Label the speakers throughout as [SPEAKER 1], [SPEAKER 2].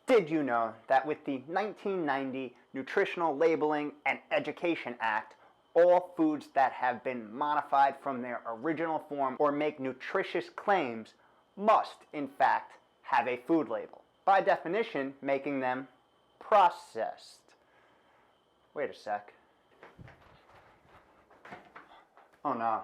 [SPEAKER 1] Did you know that with the 1990 Nutritional Labeling and Education Act, all foods that have been modified from their original form or make nutritious claims must, in fact, have a food label, by definition, making them processed. Wait a sec. Oh no.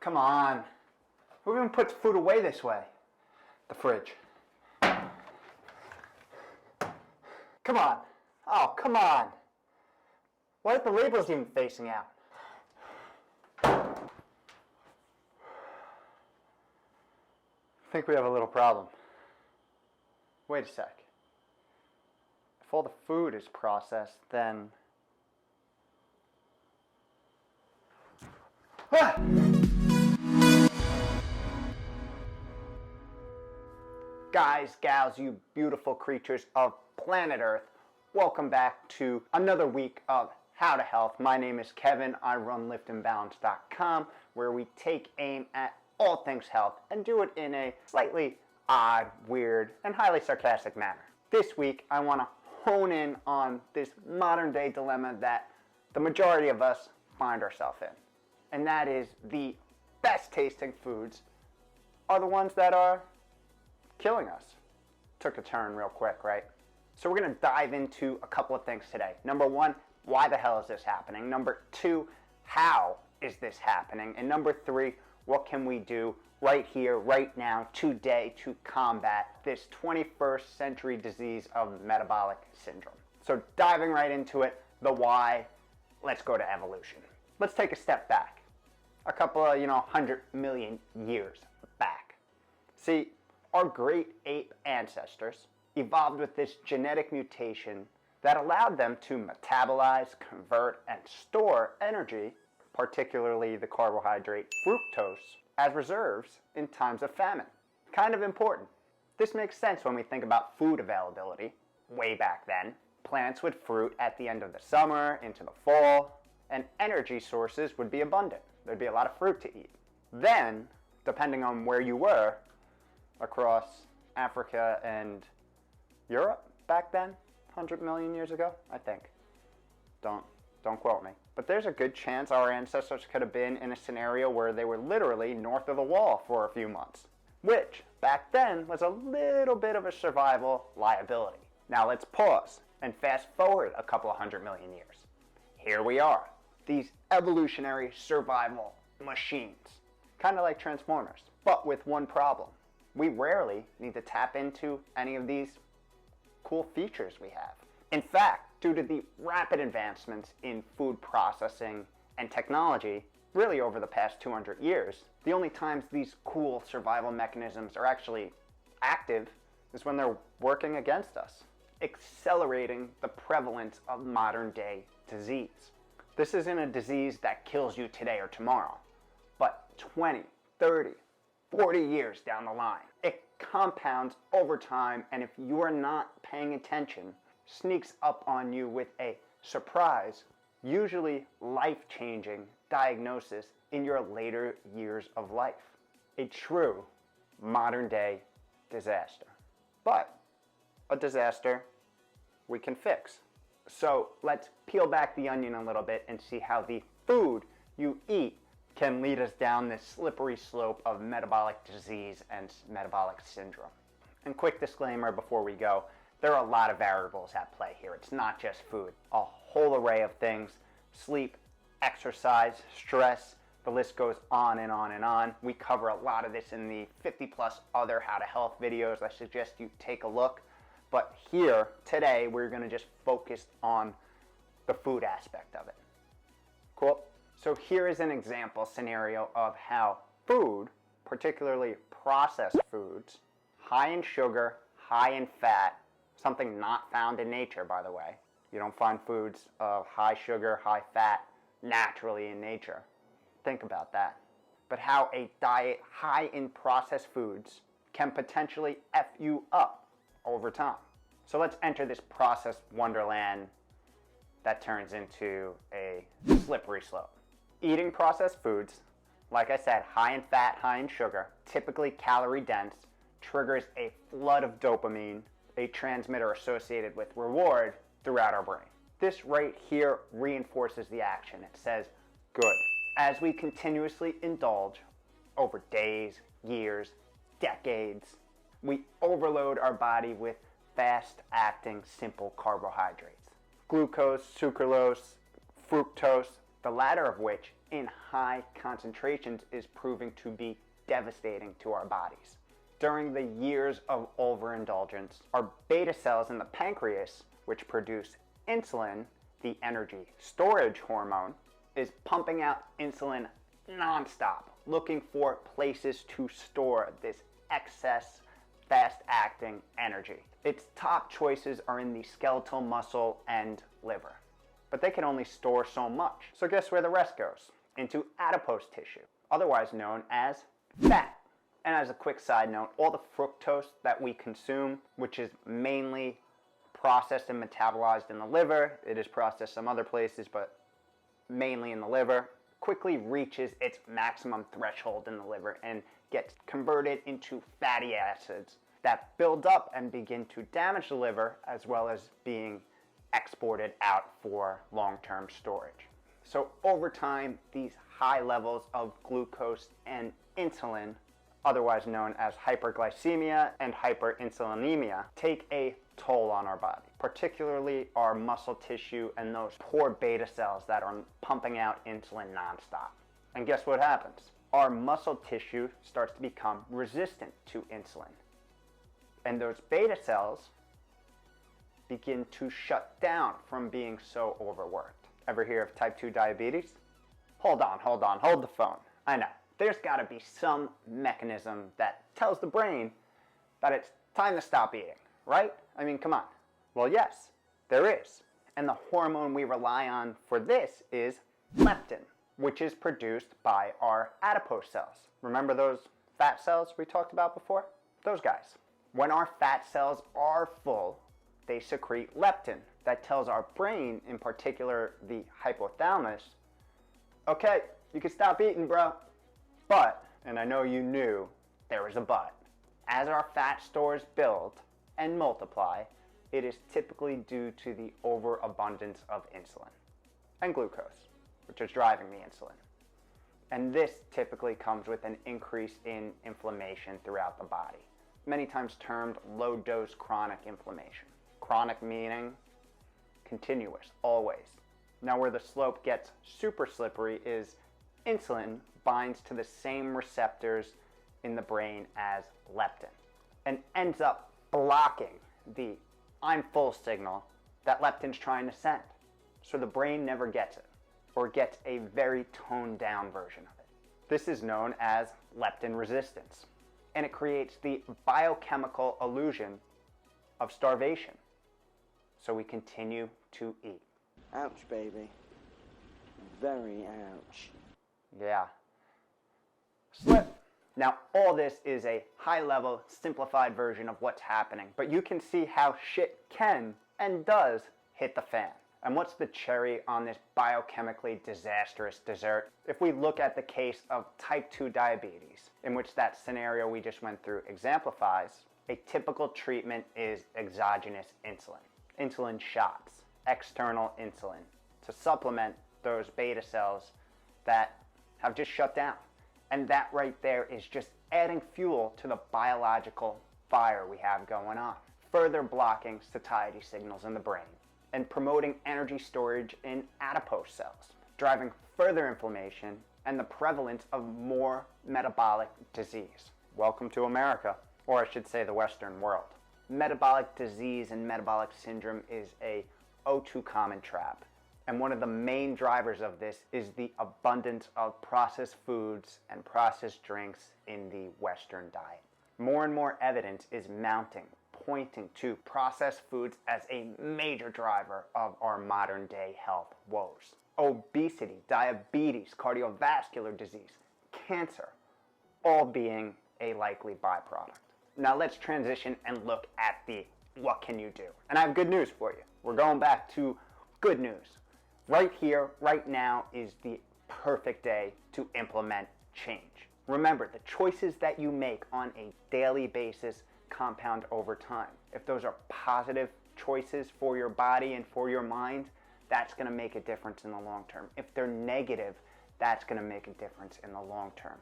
[SPEAKER 1] Come on. Who even puts food away this way? The fridge. Come on. Oh, come on. Why are the labels even facing out? I think we have a little problem. Wait a sec. If all the food is processed, then... Ah! Guys, gals, you beautiful creatures of planet Earth, welcome back to another week of How to Health. My name is Kevin. I run liftandbalance.com, where we take aim at all things health and do it in a slightly odd, weird, and highly sarcastic manner. This week, I want to hone in on this modern day dilemma that the majority of us find ourselves in. And that is the best tasting foods are the ones that are killing us. Took a turn real quick, right? So we're going to dive into a couple of things today. Number one, why the hell is this happening? Number two, how is this happening? And number three, what can we do right here, right now, today to combat this 21st century disease of metabolic syndrome? So diving right into it, the why, let's go to evolution. Let's take a step back. A couple of, 100 million years back. See, our great ape ancestors evolved with this genetic mutation that allowed them to metabolize, convert, and store energy, particularly the carbohydrate fructose, as reserves in times of famine. Kind of important. This makes sense when we think about food availability. Way back then, plants would fruit at the end of the summer, into the fall, and energy sources would be abundant. There'd be a lot of fruit to eat. Then, depending on where you were, across Africa and Europe back then, 100 million years ago, I think. Don't quote me. But there's a good chance our ancestors could have been in a scenario where they were literally north of the wall for a few months, which back then was a little bit of a survival liability. Now let's pause and fast forward a couple of 100 million years. Here we are, these evolutionary survival machines, kind of like Transformers, but with one problem. We rarely need to tap into any of these cool features we have. In fact, due to the rapid advancements in food processing and technology, really over the past 200 years, the only times these cool survival mechanisms are actually active is when they're working against us, accelerating the prevalence of modern day disease. This isn't a disease that kills you today or tomorrow, but 20, 30, 40 years down the line. It compounds over time, and if you are not paying attention, sneaks up on you with a surprise, usually life-changing diagnosis in your later years of life. A true modern-day disaster. But a disaster we can fix. So let's peel back the onion a little bit and see how the food you eat can lead us down this slippery slope of metabolic disease and metabolic syndrome. And quick disclaimer before we go, there are a lot of variables at play here. It's not just food. A whole array of things: sleep, exercise, stress, the list goes on and on and on. We cover a lot of this in the 50 plus other How to Health videos. I suggest you take a look. But here, today, we're gonna just focus on the food aspect of it. Cool? So here is an example scenario of how food, particularly processed foods, high in sugar, high in fat, something not found in nature, by the way. You don't find foods of high sugar, high fat naturally in nature. Think about that. But how a diet high in processed foods can potentially F you up over time. So let's enter this processed wonderland that turns into a slippery slope. Eating processed foods, like I said, high in fat, high in sugar, typically calorie dense, triggers a flood of dopamine, a transmitter associated with reward throughout our brain. This right here reinforces the action. It says, good. As we continuously indulge over days, years, decades, we overload our body with fast-acting simple carbohydrates. Glucose, sucralose, fructose, the latter of which in high concentrations is proving to be devastating to our bodies. During the years of overindulgence, our beta cells in the pancreas, which produce insulin, the energy storage hormone, is pumping out insulin nonstop, looking for places to store this excess fast-acting energy. Its top choices are in the skeletal muscle and liver, but they can only store so much. So guess where the rest goes? Into adipose tissue, otherwise known as fat. And as a quick side note, all the fructose that we consume, which is mainly processed and metabolized in the liver, it is processed some other places, but mainly in the liver, quickly reaches its maximum threshold in the liver and gets converted into fatty acids that build up and begin to damage the liver, as well as being exported out for long-term storage. So over time, these high levels of glucose and insulin, otherwise known as hyperglycemia and hyperinsulinemia, take a toll on our body, particularly our muscle tissue and those poor beta cells that are pumping out insulin nonstop. And guess what happens? Our muscle tissue starts to become resistant to insulin. And those beta cells begin to shut down from being so overworked. Ever hear of type 2 diabetes? Hold the phone. I know. There's got to be some mechanism that tells the brain that it's time to stop eating, right? I mean, come on. Well, yes, there is. And the hormone we rely on for this is leptin, which is produced by our adipose cells. Remember those fat cells we talked about before? Those guys. When our fat cells are full, they secrete leptin that tells our brain, in particular the hypothalamus, okay, you can stop eating, bro. But, and I know you knew there was a but, as our fat stores build and multiply, it is typically due to the overabundance of insulin and glucose, which is driving the insulin. And this typically comes with an increase in inflammation throughout the body, many times termed low-dose chronic inflammation. Chronic meaning continuous, always. Now where the slope gets super slippery is insulin binds to the same receptors in the brain as leptin and ends up blocking the I'm full signal that leptin's trying to send. So the brain never gets it, or gets a very toned down version of it. This is known as leptin resistance, and it creates the biochemical illusion of starvation. So we continue to eat.
[SPEAKER 2] Ouch, baby. Very ouch.
[SPEAKER 1] Yeah. Slip. Now, all this is a high-level, simplified version of what's happening, but you can see how shit can and does hit the fan. And what's the cherry on this biochemically disastrous dessert? If we look at the case of type 2 diabetes, in which that scenario we just went through exemplifies, a typical treatment is exogenous insulin. Insulin shots, external insulin, to supplement those beta cells that have just shut down. And that right there is just adding fuel to the biological fire we have going on, further blocking satiety signals in the brain and promoting energy storage in adipose cells, driving further inflammation and the prevalence of more metabolic disease. Welcome to America, or I should say the Western world. Metabolic disease and metabolic syndrome is a O2 common trap. And one of the main drivers of this is the abundance of processed foods and processed drinks in the Western diet. More and more evidence is mounting, pointing to processed foods as a major driver of our modern day health woes. Obesity, diabetes, cardiovascular disease, cancer, all being a likely byproduct. Now let's transition and look at the what can you do? And I have good news for you. We're going back to good news. Right here, right now is the perfect day to implement change. Remember, the choices that you make on a daily basis compound over time. If those are positive choices for your body and for your mind, that's going to make a difference in the long term. If they're negative, that's going to make a difference in the long term.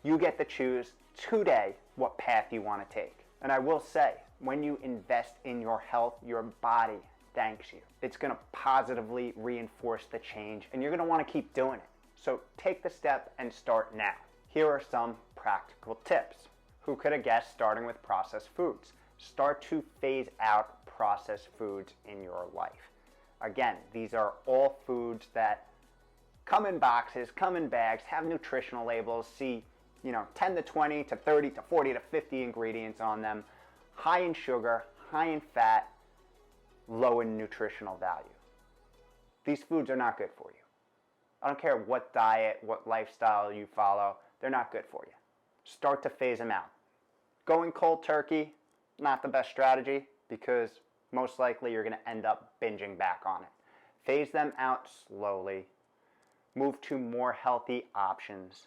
[SPEAKER 1] You get to choose today what path you want to take. And I will say, when you invest in your health, your body thanks you. It's going to positively reinforce the change, and you're going to want to keep doing it. So take the step and start now. Here are some practical tips. Who could have guessed starting with processed foods? Start to phase out processed foods in your life. Again, these are all foods that come in boxes, come in bags, have nutritional labels, see 10 to 20 to 30 to 40 to 50 ingredients on them, high in sugar, high in fat, low in nutritional value. These foods are not good for you. I don't care what diet, what lifestyle you follow, they're not good for you. Start to phase them out. Going cold turkey, not the best strategy because most likely you're going to end up binging back on it. Phase them out slowly. Move to more healthy options.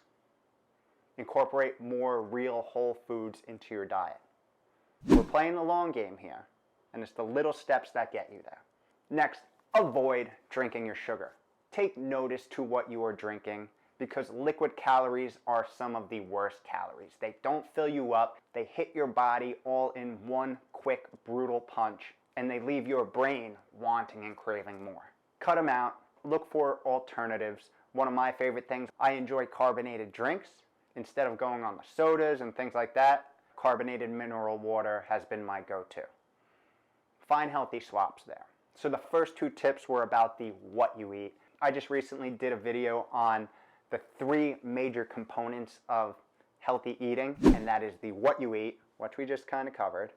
[SPEAKER 1] Incorporate more real whole foods into your diet. We're playing the long game here, and it's the little steps that get you there. Next, avoid drinking your sugar. Take notice to what you are drinking because liquid calories are some of the worst calories. They don't fill you up, they hit your body all in one quick, brutal punch, and they leave your brain wanting and craving more. Cut them out, look for alternatives. One of my favorite things, I enjoy carbonated drinks. Instead of going on the sodas and things like that, carbonated mineral water has been my go-to. Find healthy swaps there. So the first two tips were about the what you eat. I just recently did a video on the 3 major components of healthy eating, and that is the what you eat, which we just kind of covered,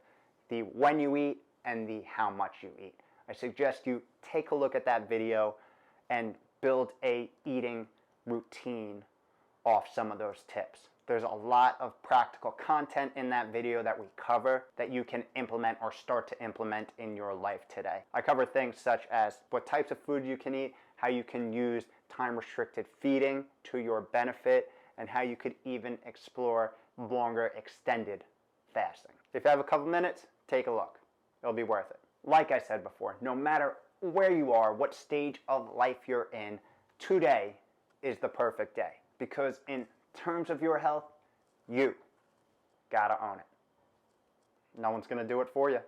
[SPEAKER 1] the when you eat, and the how much you eat. I suggest you take a look at that video and build a eating routine off some of those tips. There's a lot of practical content in that video that we cover that you can implement or start to implement in your life today. I cover things such as what types of food you can eat, how you can use time-restricted feeding to your benefit, and how you could even explore longer extended fasting. If you have a couple minutes, take a look. It'll be worth it. Like I said before, no matter where you are, what stage of life you're in, today is the perfect day. Because in terms of your health, you gotta own it. No one's gonna do it for you.